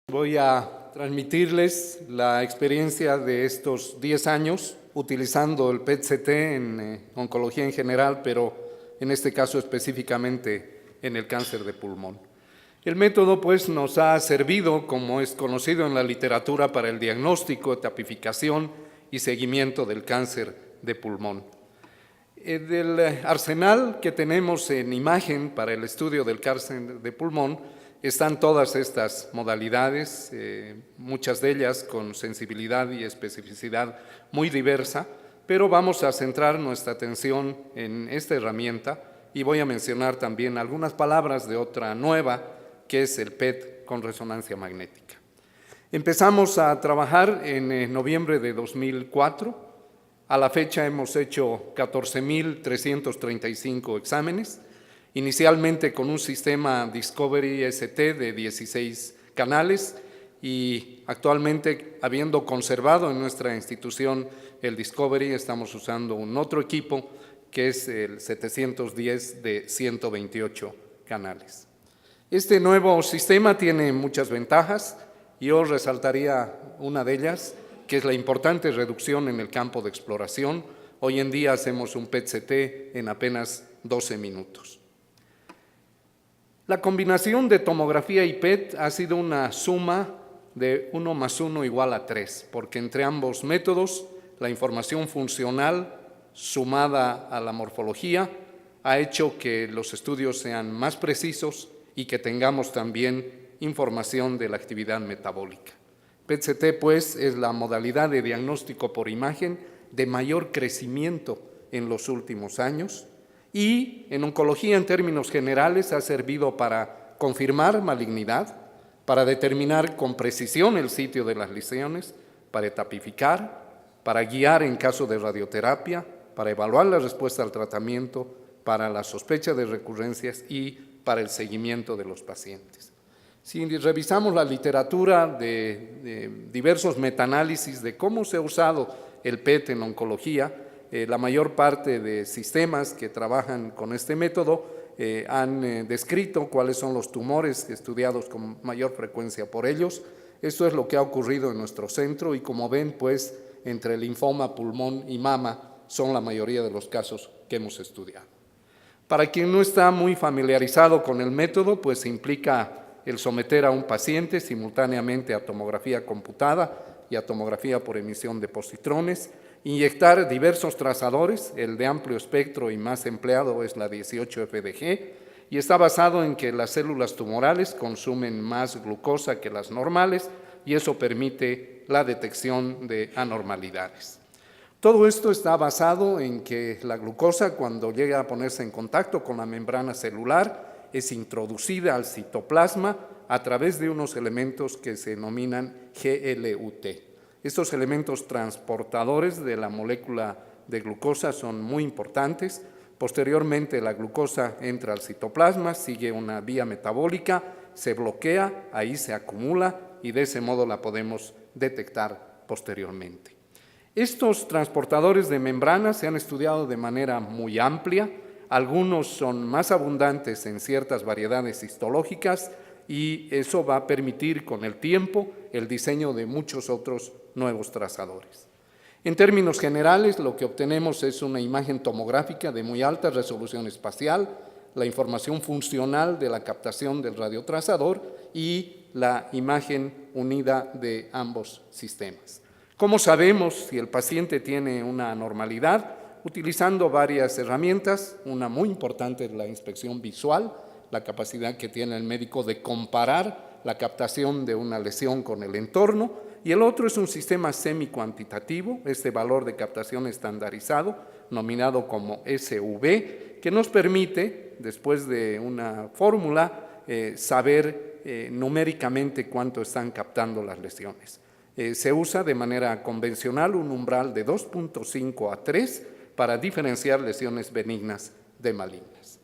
Voy a transmitirles la experiencia de estos 10 años utilizando el PET-CT en oncología en general, pero en este caso específicamente en el cáncer de pulmón. El método pues nos ha servido, como es conocido en la literatura, para el diagnóstico, tipificación y seguimiento del cáncer de pulmón. Del arsenal que tenemos en imagen para el estudio del cáncer de pulmón están todas estas modalidades, muchas de ellas con sensibilidad y especificidad muy diversa, pero vamos a centrar nuestra atención en esta herramienta y voy a mencionar también algunas palabras de otra nueva, que es el PET con resonancia magnética. Empezamos a trabajar en noviembre de 2004. A la fecha hemos hecho 14,335 exámenes, inicialmente con un sistema Discovery ST de 16 canales y actualmente, habiendo conservado en nuestra institución el Discovery, estamos usando un otro equipo que es el 710 de 128 canales. Este nuevo sistema tiene muchas ventajas y yo resaltaría una de ellas, que es la importante reducción en el campo de exploración. Hoy en día hacemos un PET-CT en apenas 12 minutos. La combinación de tomografía y PET ha sido una suma de 1 más 1 igual a 3, porque entre ambos métodos la información funcional sumada a la morfología ha hecho que los estudios sean más precisos y que tengamos también información de la actividad metabólica. PET-CT, pues, es la modalidad de diagnóstico por imagen de mayor crecimiento en los últimos años y en oncología, en términos generales, ha servido para confirmar malignidad, para determinar con precisión el sitio de las lesiones, para etapificar, para guiar en caso de radioterapia, para evaluar la respuesta al tratamiento, para la sospecha de recurrencias y para el seguimiento de los pacientes. Si revisamos la literatura de diversos metaanálisis de cómo se ha usado el PET en oncología, la mayor parte de sistemas que trabajan con este método han descrito cuáles son los tumores estudiados con mayor frecuencia por ellos. Esto es lo que ha ocurrido en nuestro centro y, como ven, pues, entre linfoma, pulmón y mama son la mayoría de los casos que hemos estudiado. Para quien no está muy familiarizado con el método, pues implica el someter a un paciente simultáneamente a tomografía computada y a tomografía por emisión de positrones, inyectar diversos trazadores, el de amplio espectro y más empleado es la 18-FDG, y está basado en que las células tumorales consumen más glucosa que las normales y eso permite la detección de anormalidades. Todo esto está basado en que la glucosa, cuando llega a ponerse en contacto con la membrana celular, es introducida al citoplasma a través de unos elementos que se denominan GLUT. Estos elementos transportadores de la molécula de glucosa son muy importantes. Posteriormente, la glucosa entra al citoplasma, sigue una vía metabólica, se bloquea, ahí se acumula y de ese modo la podemos detectar posteriormente. Estos transportadores de membrana se han estudiado de manera muy amplia. Algunos son más abundantes en ciertas variedades histológicas y eso va a permitir con el tiempo el diseño de muchos otros nuevos trazadores. En términos generales, lo que obtenemos es una imagen tomográfica de muy alta resolución espacial, la información funcional de la captación del radiotrazador y la imagen unida de ambos sistemas. ¿Cómo sabemos si el paciente tiene una anormalidad? Utilizando varias herramientas, una muy importante es la inspección visual, la capacidad que tiene el médico de comparar la captación de una lesión con el entorno, y el otro es un sistema semicuantitativo, este valor de captación estandarizado, nominado como SV, que nos permite, después de una fórmula, saber numéricamente cuánto están captando las lesiones. Se usa de manera convencional un umbral de 2.5 a 3 para diferenciar lesiones benignas de malignas.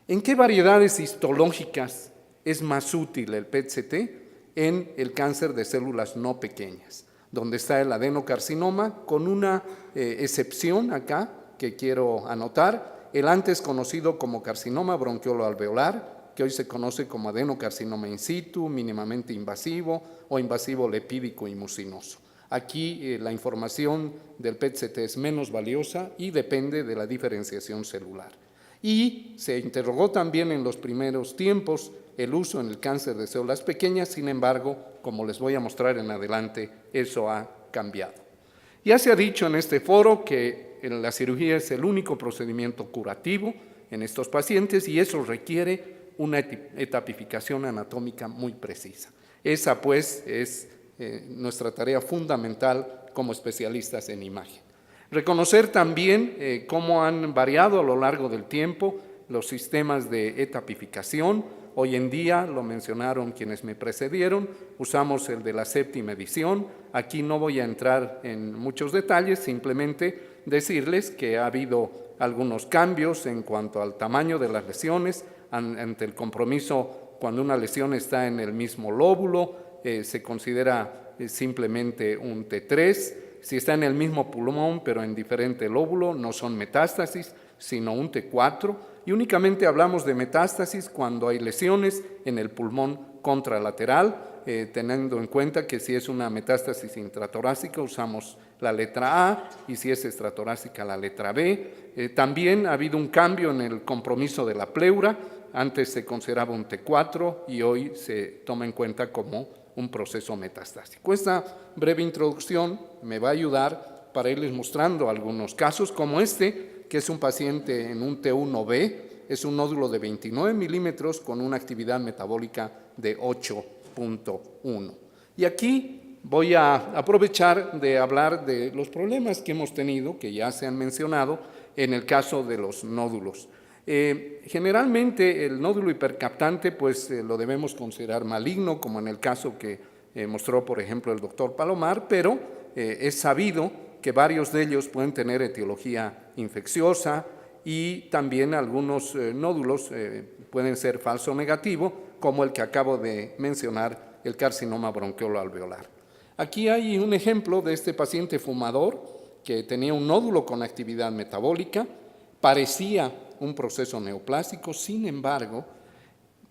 ¿En qué variedades histológicas es más útil el PET-CT? En el cáncer de células no pequeñas, donde está el adenocarcinoma, con una excepción acá que quiero anotar, el antes conocido como carcinoma bronquiolo-alveolar, que hoy se conoce como adenocarcinoma in situ, mínimamente invasivo o invasivo lipídico y mucinoso. Aquí la información del PET-CT es menos valiosa y depende de la diferenciación celular. Y se interrogó también en los primeros tiempos el uso en el cáncer de células pequeñas, sin embargo, como les voy a mostrar en adelante, eso ha cambiado. Ya se ha dicho en este foro que la cirugía es el único procedimiento curativo en estos pacientes y eso requiere una etapificación anatómica muy precisa. Esa, pues, es nuestra tarea fundamental como especialistas en imagen. Reconocer también cómo han variado a lo largo del tiempo los sistemas de etapificación. Hoy en día, lo mencionaron quienes me precedieron, usamos el de la séptima edición. Aquí no voy a entrar en muchos detalles, simplemente decirles que ha habido algunos cambios en cuanto al tamaño de las lesiones, ante el compromiso cuando una lesión está en el mismo lóbulo, se considera simplemente un T3. Si está en el mismo pulmón pero en diferente lóbulo, no son metástasis, sino un T4. Y únicamente hablamos de metástasis cuando hay lesiones en el pulmón contralateral, teniendo en cuenta que si es una metástasis intratorácica usamos la letra A y si es extratorácica la letra B. También ha habido un cambio en el compromiso de la pleura. Antes se consideraba un T4 y hoy se toma en cuenta como un proceso metastásico. Esta breve introducción me va a ayudar para irles mostrando algunos casos como este, que es un paciente en un T1B, es un nódulo de 29 milímetros con una actividad metabólica de 8.1. Y aquí voy a aprovechar de hablar de los problemas que hemos tenido, que ya se han mencionado, en el caso de los nódulos. Generalmente el nódulo hipercaptante pues lo debemos considerar maligno, como en el caso que mostró por ejemplo el doctor Palomar, pero es sabido que varios de ellos pueden tener etiología infecciosa y también algunos nódulos pueden ser falso negativo, como el que acabo de mencionar, el carcinoma bronquiolo-alveolar. Aquí hay un ejemplo de este paciente fumador que tenía un nódulo con actividad metabólica, parecía un proceso neoplásico. Sin embargo,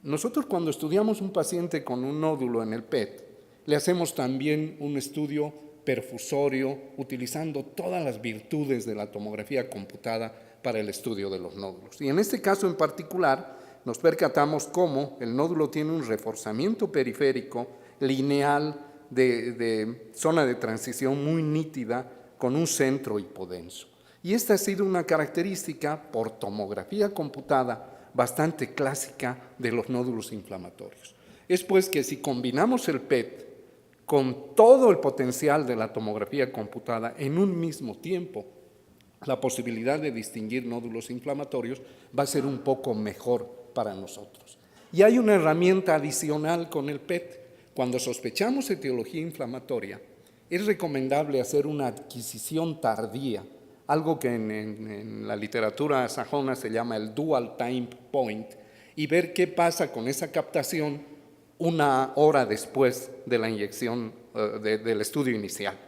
nosotros cuando estudiamos un paciente con un nódulo en el PET, le hacemos también un estudio perfusorio utilizando todas las virtudes de la tomografía computada para el estudio de los nódulos. Y en este caso en particular, nos percatamos cómo el nódulo tiene un reforzamiento periférico lineal de zona de transición muy nítida con un centro hipodenso. Y esta ha sido una característica por tomografía computada bastante clásica de los nódulos inflamatorios. Es pues que si combinamos el PET con todo el potencial de la tomografía computada en un mismo tiempo, la posibilidad de distinguir nódulos inflamatorios va a ser un poco mejor para nosotros. Y hay una herramienta adicional con el PET. Cuando sospechamos etiología inflamatoria, es recomendable hacer una adquisición tardía, algo que en la literatura sajona se llama el dual time point, y ver qué pasa con esa captación una hora después de la inyección del estudio inicial.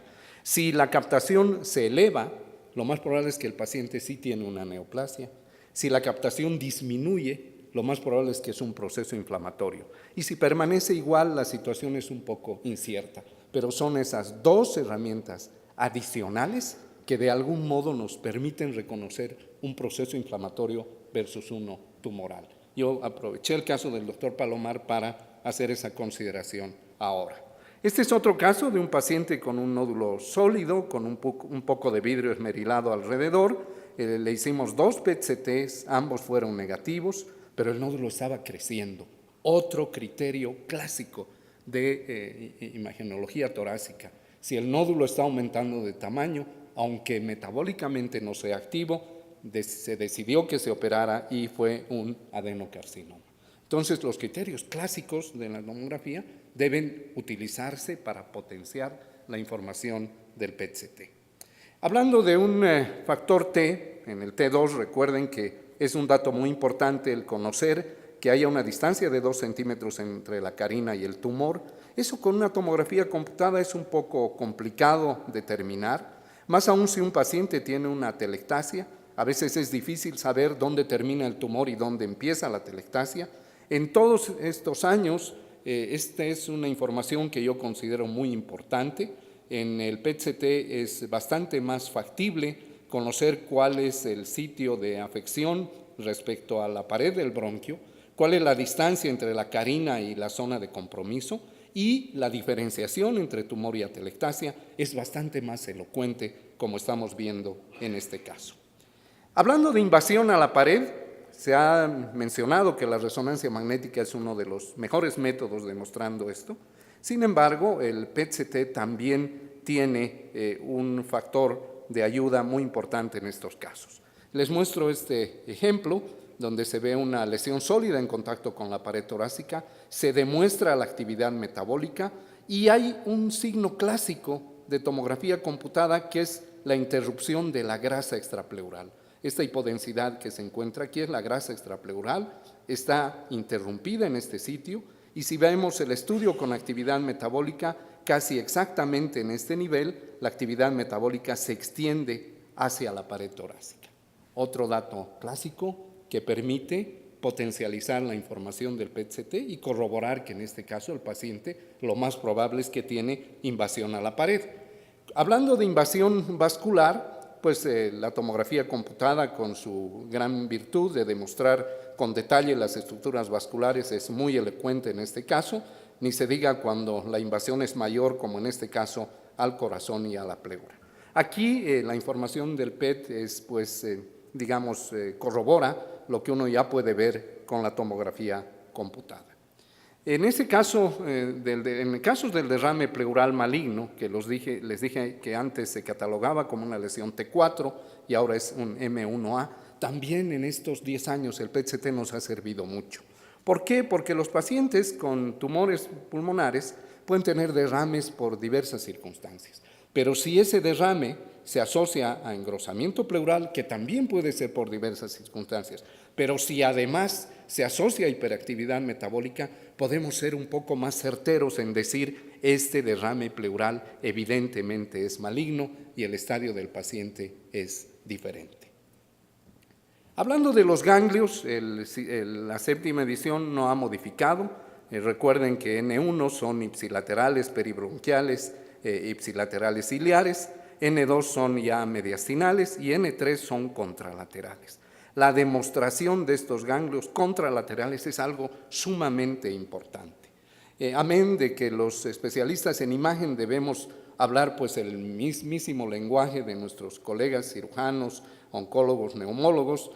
Si la captación se eleva, lo más probable es que el paciente sí tiene una neoplasia. Si la captación disminuye, lo más probable es que es un proceso inflamatorio. Y si permanece igual, la situación es un poco incierta. Pero son esas dos herramientas adicionales que de algún modo nos permiten reconocer un proceso inflamatorio versus uno tumoral. Yo aproveché el caso del doctor Palomar para hacer esa consideración ahora. Este es otro caso de un paciente con un nódulo sólido, con un poco de vidrio esmerilado alrededor. Le hicimos 2 PET-CTs, ambos fueron negativos, pero el nódulo estaba creciendo. Otro criterio clásico de imagenología torácica. Si el nódulo está aumentando de tamaño, aunque metabólicamente no sea activo, se decidió que se operara y fue un adenocarcinoma. Entonces, los criterios clásicos de la tomografía deben utilizarse para potenciar la información del PET-CT. Hablando de un factor T, en el T2, recuerden que es un dato muy importante el conocer que haya una distancia de 2 centímetros entre la carina y el tumor. Eso con una tomografía computada es un poco complicado determinar, más aún si un paciente tiene una telectasia. A veces es difícil saber dónde termina el tumor y dónde empieza la telectasia. En todos estos años, esta es una información que yo considero muy importante. En el PET-CT es bastante más factible conocer cuál es el sitio de afección respecto a la pared del bronquio, cuál es la distancia entre la carina y la zona de compromiso, y la diferenciación entre tumor y atelectasia es bastante más elocuente, como estamos viendo en este caso. Hablando de invasión a la pared, se ha mencionado que la resonancia magnética es uno de los mejores métodos demostrando esto. Sin embargo, el PET-CT también tiene un factor de ayuda muy importante en estos casos. Les muestro este ejemplo donde se ve una lesión sólida en contacto con la pared torácica, se demuestra la actividad metabólica y hay un signo clásico de tomografía computada que es la interrupción de la grasa extrapleural. Esta hipodensidad que se encuentra aquí es la grasa extrapleural, está interrumpida en este sitio y si vemos el estudio con actividad metabólica, casi exactamente en este nivel, la actividad metabólica se extiende hacia la pared torácica. Otro dato clásico que permite potencializar la información del PET-CT y corroborar que en este caso el paciente lo más probable es que tiene invasión a la pared. Hablando de invasión vascular, pues la tomografía computada con su gran virtud de demostrar con detalle las estructuras vasculares es muy elocuente en este caso, ni se diga cuando la invasión es mayor, como en este caso, al corazón y a la pleura. Aquí la información del PET es, pues, corrobora lo que uno ya puede ver con la tomografía computada. En ese caso, en casos del derrame pleural maligno, que les dije que antes se catalogaba como una lesión T4 y ahora es un M1A, también en estos 10 años el PET-CT nos ha servido mucho. ¿Por qué? Porque los pacientes con tumores pulmonares pueden tener derrames por diversas circunstancias, pero si ese derrame se asocia a engrosamiento pleural, que también puede ser por diversas circunstancias, pero si además se asocia a hiperactividad metabólica, podemos ser un poco más certeros en decir este derrame pleural evidentemente es maligno y el estadio del paciente es diferente. Hablando de los ganglios, la séptima edición no ha modificado. Recuerden que N1 son ipsilaterales peribronquiales, ipsilaterales ciliares, N2 son ya mediastinales y N3 son contralaterales. La demostración de estos ganglios contralaterales es algo sumamente importante. Amén de que los especialistas en imagen debemos hablar pues el mismísimo lenguaje de nuestros colegas cirujanos, oncólogos, neumólogos.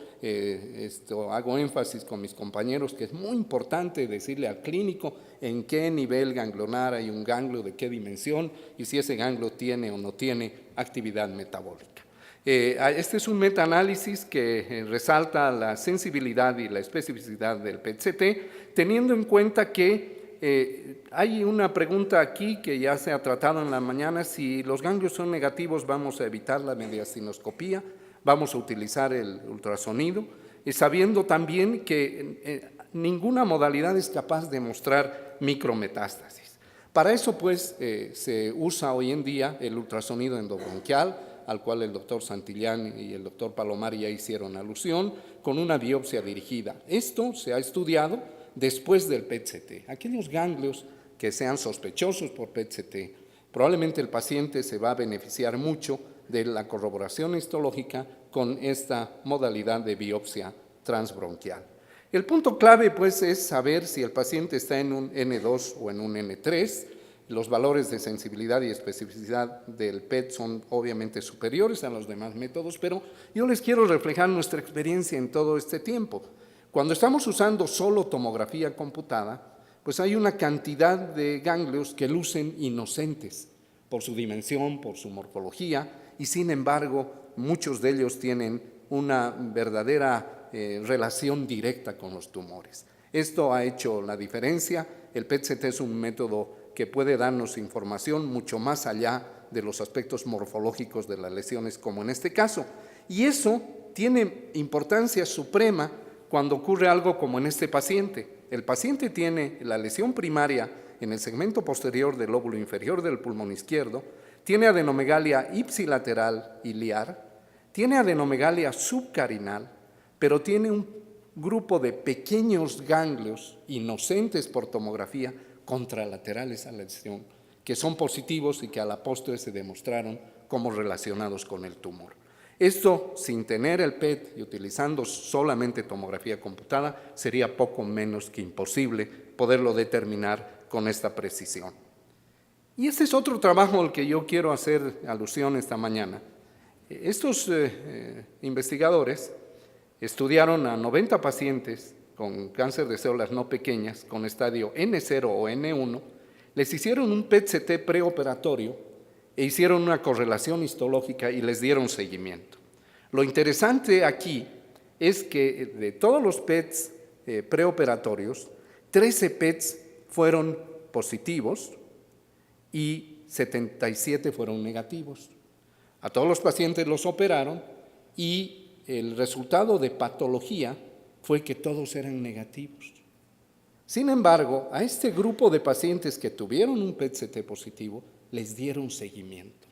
Hago énfasis con mis compañeros que es muy importante decirle al clínico en qué nivel ganglionar hay un ganglio, de qué dimensión y si ese ganglio tiene o no tiene actividad metabólica. Este es un metaanálisis que resalta la sensibilidad y la especificidad del PET-CT, teniendo en cuenta que hay una pregunta aquí que ya se ha tratado en la mañana: si los ganglios son negativos, vamos a evitar la mediastinoscopía, vamos a utilizar el ultrasonido, y sabiendo también que ninguna modalidad es capaz de mostrar micrometástasis. Para eso, pues, se usa hoy en día el ultrasonido endobronquial, al cual el doctor Santillán y el doctor Palomari ya hicieron alusión, con una biopsia dirigida. Esto se ha estudiado después del PET-CT. Aquellos ganglios que sean sospechosos por PET-CT, probablemente el paciente se va a beneficiar mucho de la corroboración histológica con esta modalidad de biopsia transbronquial. El punto clave, pues, es saber si el paciente está en un N2 o en un N3. Los valores de sensibilidad y especificidad del PET son obviamente superiores a los demás métodos, pero yo les quiero reflejar nuestra experiencia en todo este tiempo. Cuando estamos usando solo tomografía computada, pues hay una cantidad de ganglios que lucen inocentes por su dimensión, por su morfología, y sin embargo muchos de ellos tienen una verdadera relación directa con los tumores. Esto ha hecho la diferencia. El PET-CT es un método que puede darnos información mucho más allá de los aspectos morfológicos de las lesiones, como en este caso. Y eso tiene importancia suprema cuando ocurre algo como en este paciente. El paciente tiene la lesión primaria en el segmento posterior del lóbulo inferior del pulmón izquierdo, tiene adenomegalia ipsilateral iliar, tiene adenomegalia subcarinal, pero tiene un grupo de pequeños ganglios inocentes por tomografía contralaterales a la lesión, que son positivos y que a la postre se demostraron como relacionados con el tumor. Esto, sin tener el PET y utilizando solamente tomografía computada, sería poco menos que imposible poderlo determinar con esta precisión. Y este es otro trabajo al que yo quiero hacer alusión esta mañana. Estos investigadores estudiaron a 90 pacientes con cáncer de células no pequeñas con estadio N0 o N1, les hicieron un PET-CT preoperatorio e hicieron una correlación histológica y les dieron seguimiento. Lo interesante aquí es que de todos los PETs preoperatorios, 13 PETs fueron positivos y 77 fueron negativos. A todos los pacientes los operaron y el resultado de patología fue que todos eran negativos. Sin embargo, a este grupo de pacientes que tuvieron un PET-CT positivo, les dieron seguimiento.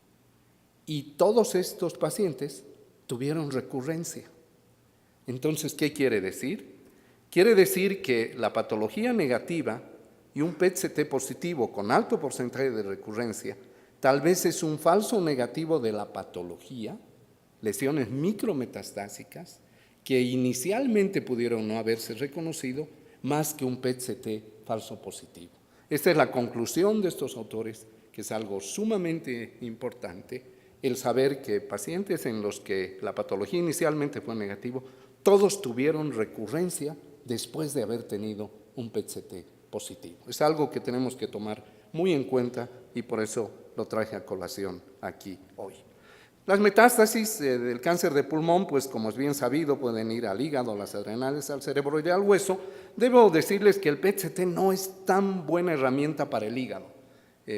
Y todos estos pacientes tuvieron recurrencia. Entonces, ¿qué quiere decir? Quiere decir que la patología negativa y un PET-CT positivo con alto porcentaje de recurrencia tal vez es un falso negativo de la patología, lesiones micrometastásicas, que inicialmente pudieron no haberse reconocido, más que un PET-CT falso positivo. Esta es la conclusión de estos autores, que es algo sumamente importante, el saber que pacientes en los que la patología inicialmente fue negativo, todos tuvieron recurrencia después de haber tenido un PET-CT positivo. Es algo que tenemos que tomar muy en cuenta y por eso lo traje a colación aquí hoy. Las metástasis del cáncer de pulmón, pues como es bien sabido, pueden ir al hígado, a las adrenales, al cerebro y al hueso. Debo decirles que el PET-CT no es tan buena herramienta para el hígado,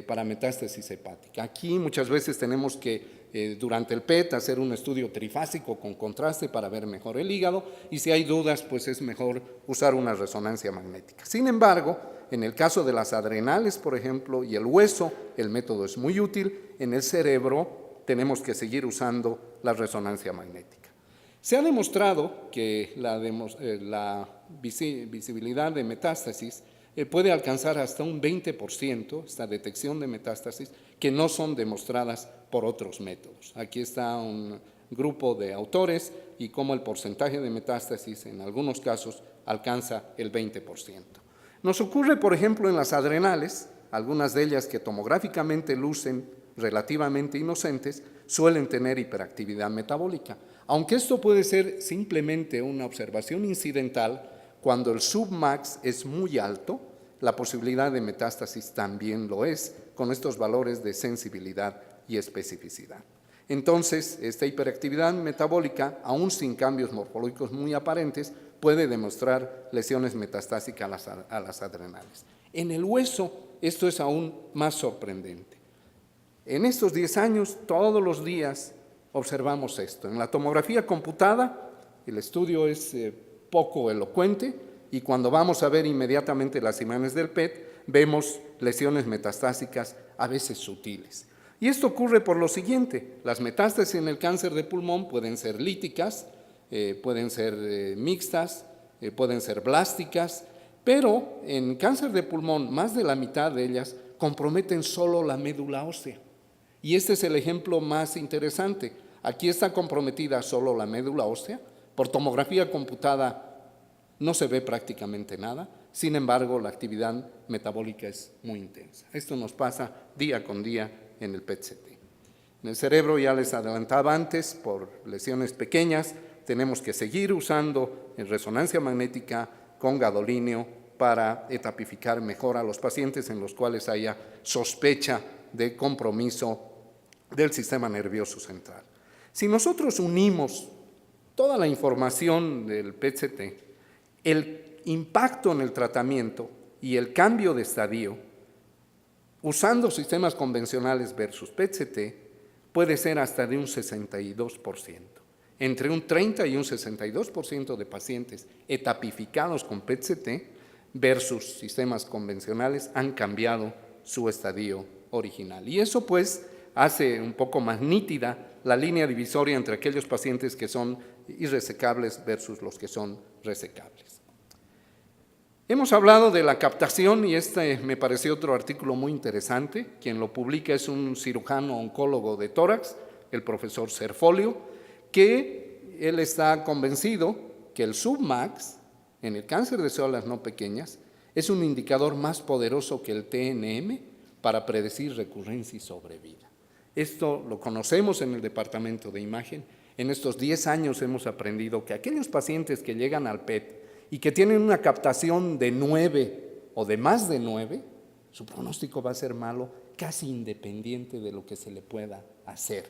para metástasis hepática. Aquí muchas veces tenemos que, durante el PET, hacer un estudio trifásico con contraste para ver mejor el hígado y si hay dudas, pues es mejor usar una resonancia magnética. Sin embargo, en el caso de las adrenales, por ejemplo, y el hueso, el método es muy útil. En el cerebro, tenemos que seguir usando la resonancia magnética. Se ha demostrado que la visibilidad de metástasis puede alcanzar hasta un 20%, esta detección de metástasis, que no son demostradas por otros métodos. Aquí está un grupo de autores y cómo el porcentaje de metástasis en algunos casos alcanza el 20%. Nos ocurre, por ejemplo, en las adrenales, algunas de ellas que tomográficamente lucen relativamente inocentes, suelen tener hiperactividad metabólica. Aunque esto puede ser simplemente una observación incidental, cuando el submax es muy alto, la posibilidad de metástasis también lo es, con estos valores de sensibilidad y especificidad. Entonces, esta hiperactividad metabólica, aún sin cambios morfológicos muy aparentes, puede demostrar lesiones metastásicas a las adrenales. En el hueso, esto es aún más sorprendente. En estos 10 años, todos los días observamos esto. En la tomografía computada, el estudio es poco elocuente y cuando vamos a ver inmediatamente las imágenes del PET, vemos lesiones metastásicas a veces sutiles. Y esto ocurre por lo siguiente: las metástasis en el cáncer de pulmón pueden ser líticas, pueden ser mixtas, pueden ser blásticas, pero en cáncer de pulmón más de la mitad de ellas comprometen solo la médula ósea. Y este es el ejemplo más interesante. Aquí está comprometida solo la médula ósea. Por tomografía computada no se ve prácticamente nada. Sin embargo, la actividad metabólica es muy intensa. Esto nos pasa día con día en el PET-CT. En el cerebro, ya les adelantaba antes, por lesiones pequeñas, tenemos que seguir usando resonancia magnética con gadolínio para etapificar mejor a los pacientes en los cuales haya sospecha de compromiso del sistema nervioso central. Si nosotros unimos toda la información del PET-CT, el impacto en el tratamiento y el cambio de estadio, usando sistemas convencionales versus PET-CT, puede ser hasta de un 62%. Entre un 30 y un 62% de pacientes etapificados con PET-CT versus sistemas convencionales han cambiado su estadio original. Y eso pues hace un poco más nítida la línea divisoria entre aquellos pacientes que son irresecables versus los que son resecables. Hemos hablado de la captación y este me pareció otro artículo muy interesante. Quien lo publica es un cirujano oncólogo de tórax, el profesor Cerfolio, que él está convencido que el Submax en el cáncer de células no pequeñas es un indicador más poderoso que el TNM para predecir recurrencia y sobrevida. Esto lo conocemos en el departamento de imagen. En estos 10 años hemos aprendido que aquellos pacientes que llegan al PET y que tienen una captación de 9 o de más de 9, su pronóstico va a ser malo casi independiente de lo que se le pueda hacer.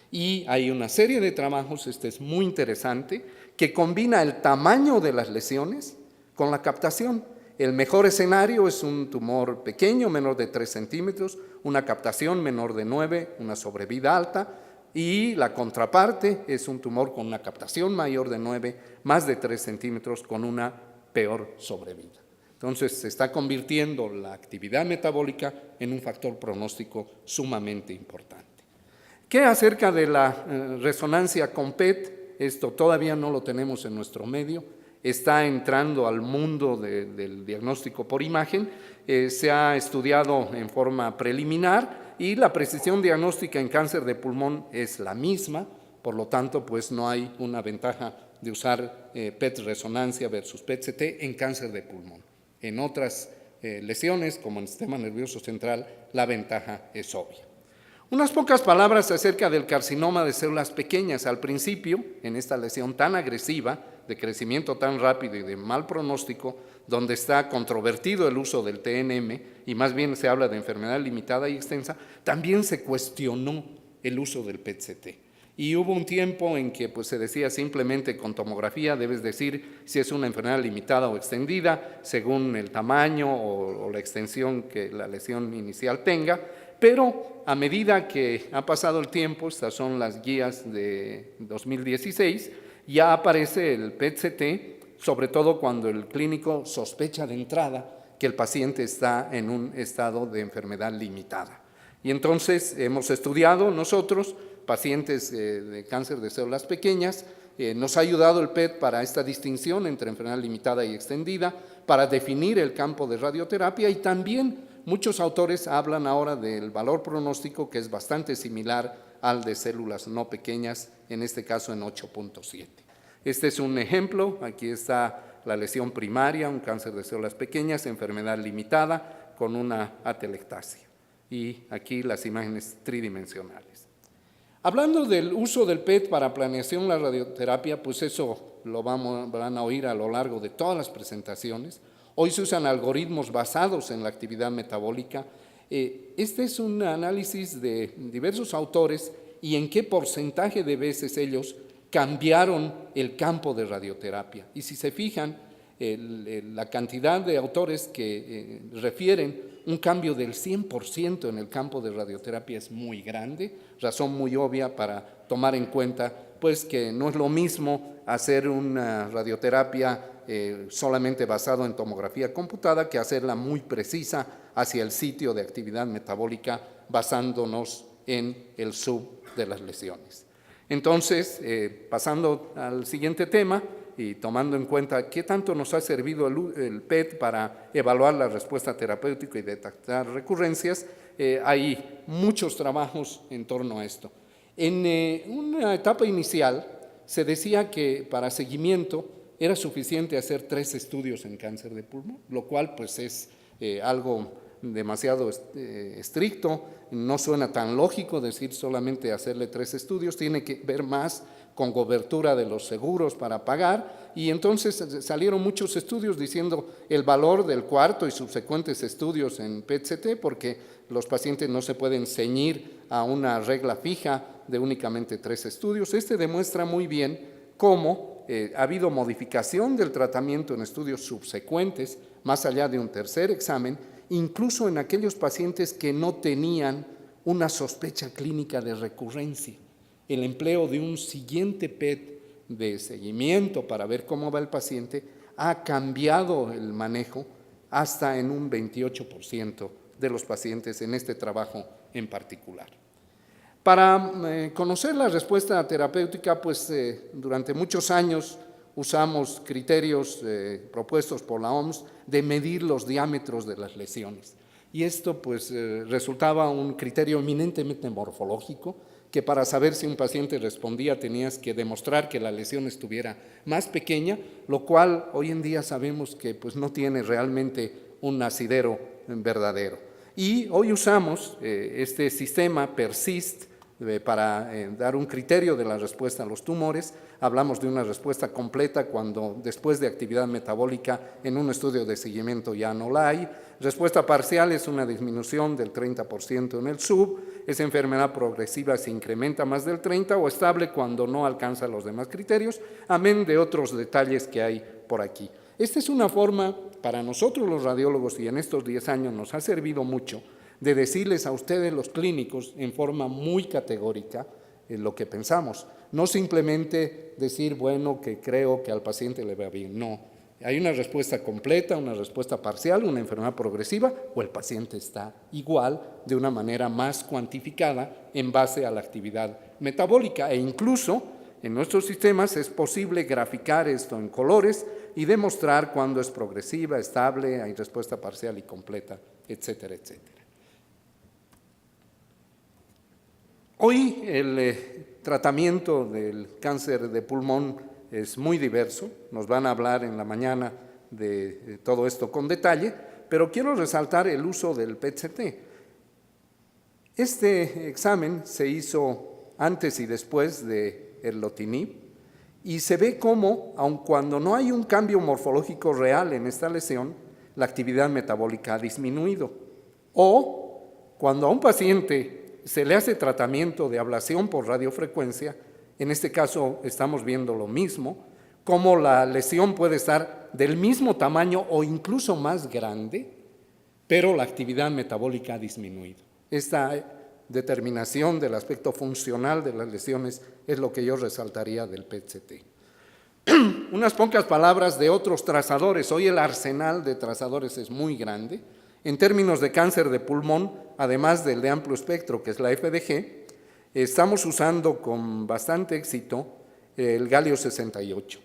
Y hay una serie de trabajos, este es muy interesante, que combina el tamaño de las lesiones con la captación. El mejor escenario es un tumor pequeño, menor de 3 centímetros, una captación menor de 9, una sobrevida alta, y la contraparte es un tumor con una captación mayor de 9, más de 3 centímetros, con una peor sobrevida. Entonces, se está convirtiendo la actividad metabólica en un factor pronóstico sumamente importante. ¿Qué acerca de la resonancia con PET? Esto todavía no lo tenemos en nuestro medio, está entrando al mundo del diagnóstico por imagen, se ha estudiado en forma preliminar y la precisión diagnóstica en cáncer de pulmón es la misma, por lo tanto, pues no hay una ventaja de usar PET resonancia versus PET-CT en cáncer de pulmón. En otras lesiones, como en el sistema nervioso central, la ventaja es obvia. Unas pocas palabras acerca del carcinoma de células pequeñas. Al principio, en esta lesión tan agresiva, de crecimiento tan rápido y de mal pronóstico, donde está controvertido el uso del TNM, y más bien se habla de enfermedad limitada y extensa, también se cuestionó el uso del PET-CT. Y hubo un tiempo en que pues, se decía simplemente con tomografía, debes decir si es una enfermedad limitada o extendida, según el tamaño o la extensión que la lesión inicial tenga, pero a medida que ha pasado el tiempo, estas son las guías de 2016, ya aparece el PET-CT, sobre todo cuando el clínico sospecha de entrada que el paciente está en un estado de enfermedad limitada. Y entonces hemos estudiado nosotros pacientes de cáncer de células pequeñas, nos ha ayudado el PET para esta distinción entre enfermedad limitada y extendida, para definir el campo de radioterapia y también muchos autores hablan ahora del valor pronóstico que es bastante similar al de células no pequeñas, en este caso en 8.7. Este es un ejemplo, aquí está la lesión primaria, un cáncer de células pequeñas, enfermedad limitada con una atelectasia. Y aquí las imágenes tridimensionales. Hablando del uso del PET para planeación de la radioterapia, pues eso lo van a oír a lo largo de todas las presentaciones. Hoy se usan algoritmos basados en la actividad metabólica. Este es un análisis de diversos autores y en qué porcentaje de veces ellos cambiaron el campo de radioterapia. Y si se fijan, la cantidad de autores que refieren un cambio del 100% en el campo de radioterapia es muy grande, razón muy obvia para tomar en cuenta pues que no es lo mismo hacer una radioterapia solamente basado en tomografía computada que hacerla muy precisa hacia el sitio de actividad metabólica basándonos en el sub de las lesiones. Entonces, pasando al siguiente tema y tomando en cuenta qué tanto nos ha servido el PET para evaluar la respuesta terapéutica y detectar recurrencias, hay muchos trabajos en torno a esto. En una etapa inicial se decía que para seguimiento era suficiente hacer 3 estudios en cáncer de pulmón, lo cual pues es algo demasiado estricto, no suena tan lógico decir solamente hacerle 3 estudios, tiene que ver más con cobertura de los seguros para pagar, y entonces salieron muchos estudios diciendo el valor del cuarto y subsecuentes estudios en PET-CT, porque los pacientes no se pueden ceñir a una regla fija de únicamente 3 estudios. Este demuestra muy bien cómo ha habido modificación del tratamiento en estudios subsecuentes, más allá de un tercer examen, incluso en aquellos pacientes que no tenían una sospecha clínica de recurrencia. El empleo de un siguiente PET de seguimiento para ver cómo va el paciente ha cambiado el manejo hasta en un 28% de los pacientes en este trabajo en particular. Para conocer la respuesta terapéutica, pues durante muchos años usamos criterios propuestos por la OMS de medir los diámetros de las lesiones. Y esto pues resultaba un criterio eminentemente morfológico, que para saber si un paciente respondía tenías que demostrar que la lesión estuviera más pequeña, lo cual hoy en día sabemos que pues, no tiene realmente un asidero verdadero. Y hoy usamos este sistema PERSIST para dar un criterio de la respuesta a los tumores. Hablamos de una respuesta completa cuando después de actividad metabólica en un estudio de seguimiento ya no la hay. Respuesta parcial es una disminución del 30% en el SUB, esa enfermedad progresiva se incrementa más del 30% o estable cuando no alcanza los demás criterios, amén de otros detalles que hay por aquí. Esta es una forma para nosotros los radiólogos y en estos 10 años nos ha servido mucho de decirles a ustedes los clínicos en forma muy categórica lo que pensamos. No simplemente decir, bueno, que creo que al paciente le va bien, no. Hay una respuesta completa, una respuesta parcial, una enfermedad progresiva o el paciente está igual de una manera más cuantificada en base a la actividad metabólica e incluso en nuestros sistemas es posible graficar esto en colores y demostrar cuándo es progresiva, estable, hay respuesta parcial y completa, etcétera, etcétera. Hoy el tratamiento del cáncer de pulmón es muy diverso, nos van a hablar en la mañana de todo esto con detalle, pero quiero resaltar el uso del PET-CT. Este examen se hizo antes y después del erlotinib y se ve cómo, aun cuando no hay un cambio morfológico real en esta lesión, la actividad metabólica ha disminuido. O cuando a un paciente se le hace tratamiento de ablación por radiofrecuencia, en este caso estamos viendo lo mismo, cómo la lesión puede estar del mismo tamaño o incluso más grande, pero la actividad metabólica ha disminuido. Esta determinación del aspecto funcional de las lesiones es lo que yo resaltaría del PET-CT. Unas pocas palabras de otros trazadores. Hoy el arsenal de trazadores es muy grande. En términos de cáncer de pulmón, además del de amplio espectro, que es la FDG, estamos usando con bastante éxito el galio 68,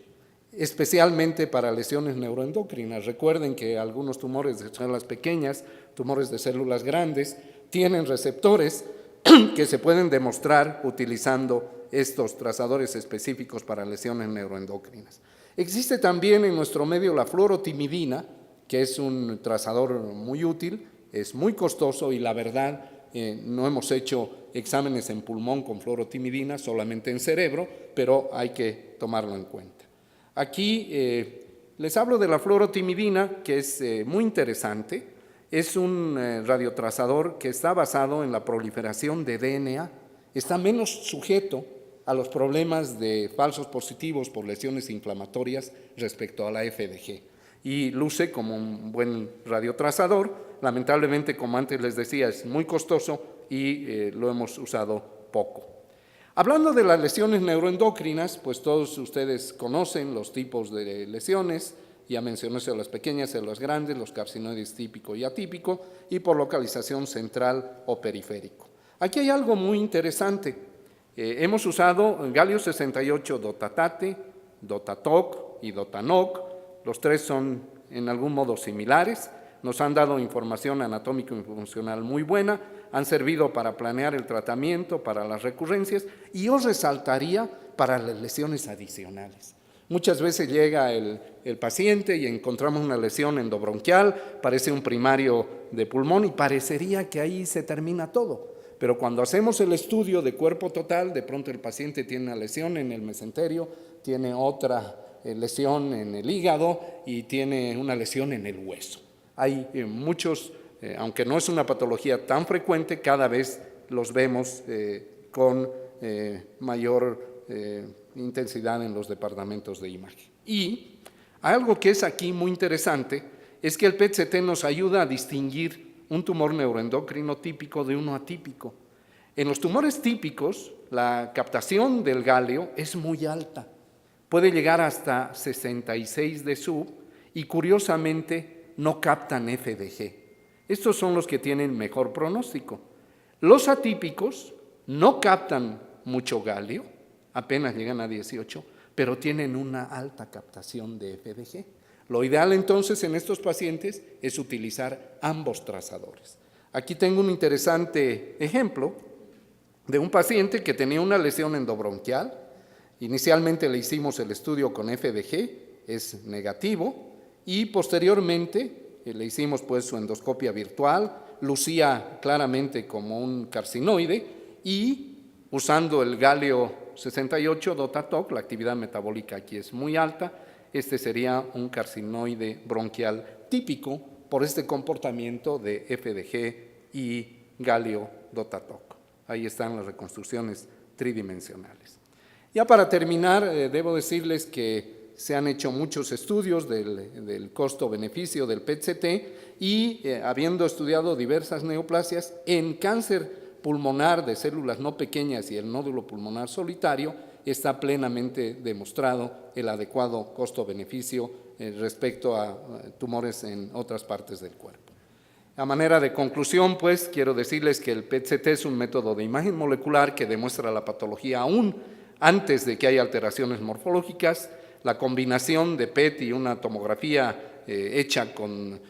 especialmente para lesiones neuroendocrinas. Recuerden que algunos tumores de células pequeñas, tumores de células grandes, tienen receptores que se pueden demostrar utilizando estos trazadores específicos para lesiones neuroendocrinas. Existe también en nuestro medio la fluorotimidina, que es un trazador muy útil, es muy costoso y la verdad no hemos hecho exámenes en pulmón con fluorotimidina, solamente en cerebro, pero hay que tomarlo en cuenta. Aquí les hablo de la fluorotimidina, que es muy interesante. Es un radiotrazador que está basado en la proliferación de DNA, está menos sujeto a los problemas de falsos positivos por lesiones inflamatorias respecto a la FDG y luce como un buen radiotrazador. Lamentablemente, como antes les decía, es muy costoso y lo hemos usado poco. Hablando de las lesiones neuroendocrinas, pues todos ustedes conocen los tipos de lesiones, ya mencioné las pequeñas, células grandes, los carcinoides típico y atípico, y por localización central o periférico. Aquí hay algo muy interesante. Hemos usado galio 68 dotatate, dotatoc y dotanoc. Los tres son en algún modo similares, nos han dado información anatómico y funcional muy buena, han servido para planear el tratamiento, para las recurrencias, y yo resaltaría para las lesiones adicionales. Muchas veces llega el paciente y encontramos una lesión endobronquial, parece un primario de pulmón y parecería que ahí se termina todo. Pero cuando hacemos el estudio de cuerpo total, de pronto el paciente tiene una lesión en el mesenterio, tiene otra lesión en el hígado y tiene una lesión en el hueso. Hay muchos, aunque no es una patología tan frecuente, cada vez los vemos con mayor intensidad en los departamentos de imagen. Y algo que es aquí muy interesante es que el PET-CT nos ayuda a distinguir un tumor neuroendocrino típico de uno atípico. En los tumores típicos, la captación del galio es muy alta, puede llegar hasta 66 de sub y curiosamente no captan FDG. Estos son los que tienen mejor pronóstico. Los atípicos no captan mucho galio, apenas llegan a 18, pero tienen una alta captación de FDG. Lo ideal entonces en estos pacientes es utilizar ambos trazadores. Aquí tengo un interesante ejemplo de un paciente que tenía una lesión endobronquial. Inicialmente le hicimos el estudio con FDG, es negativo, y posteriormente le hicimos pues su endoscopia virtual, lucía claramente como un carcinoide y usando el galio 68 DOTATOC, la actividad metabólica aquí es muy alta, este sería un carcinoide bronquial típico por este comportamiento de FDG y galio DOTATOC. Ahí están las reconstrucciones tridimensionales. Ya para terminar, debo decirles que se han hecho muchos estudios del costo-beneficio del PET-CT y habiendo estudiado diversas neoplasias en cáncer pulmonar de células no pequeñas y el nódulo pulmonar solitario, está plenamente demostrado el adecuado costo-beneficio respecto a tumores en otras partes del cuerpo. A manera de conclusión, pues, quiero decirles que el PET-CT es un método de imagen molecular que demuestra la patología aún antes de que haya alteraciones morfológicas. La combinación de PET y una tomografía hecha con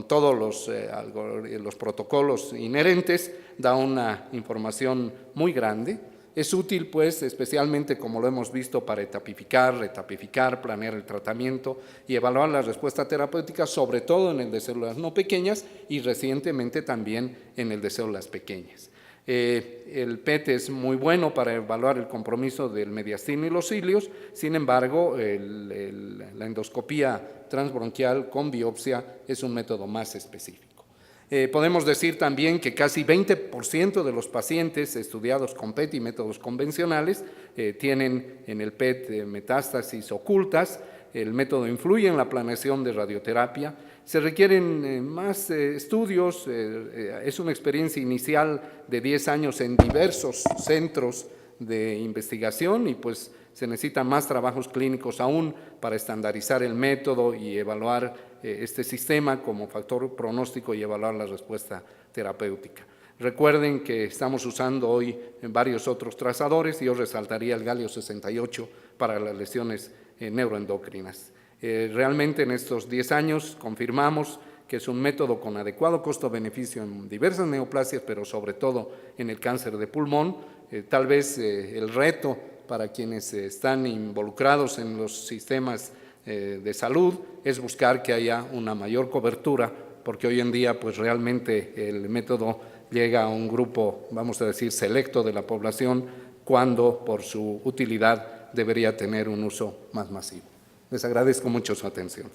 todos los protocolos inherentes da una información muy grande. Es útil, pues, especialmente como lo hemos visto para etapificar, retapificar, planear el tratamiento y evaluar la respuesta terapéutica, sobre todo en el de células no pequeñas y recientemente también en el de células pequeñas. El PET es muy bueno para evaluar el compromiso del mediastino y los cilios, sin embargo, la endoscopía transbronquial con biopsia es un método más específico. Podemos decir también que casi 20% de los pacientes estudiados con PET y métodos convencionales tienen en el PET metástasis ocultas. El método influye en la planeación de radioterapia. Se requieren más estudios, es una experiencia inicial de 10 años en diversos centros de investigación y pues se necesitan más trabajos clínicos aún para estandarizar el método y evaluar este sistema como factor pronóstico y evaluar la respuesta terapéutica. Recuerden que estamos usando hoy varios otros trazadores y yo resaltaría el galio 68 para las lesiones neuroendocrinas. Realmente en estos 10 años confirmamos que es un método con adecuado costo-beneficio en diversas neoplasias, pero sobre todo en el cáncer de pulmón. Tal vez el reto para quienes están involucrados en los sistemas de salud es buscar que haya una mayor cobertura, porque hoy en día pues realmente el método llega a un grupo, vamos a decir, selecto de la población, cuando por su utilidad debería tener un uso más masivo. Les agradezco mucho su atención.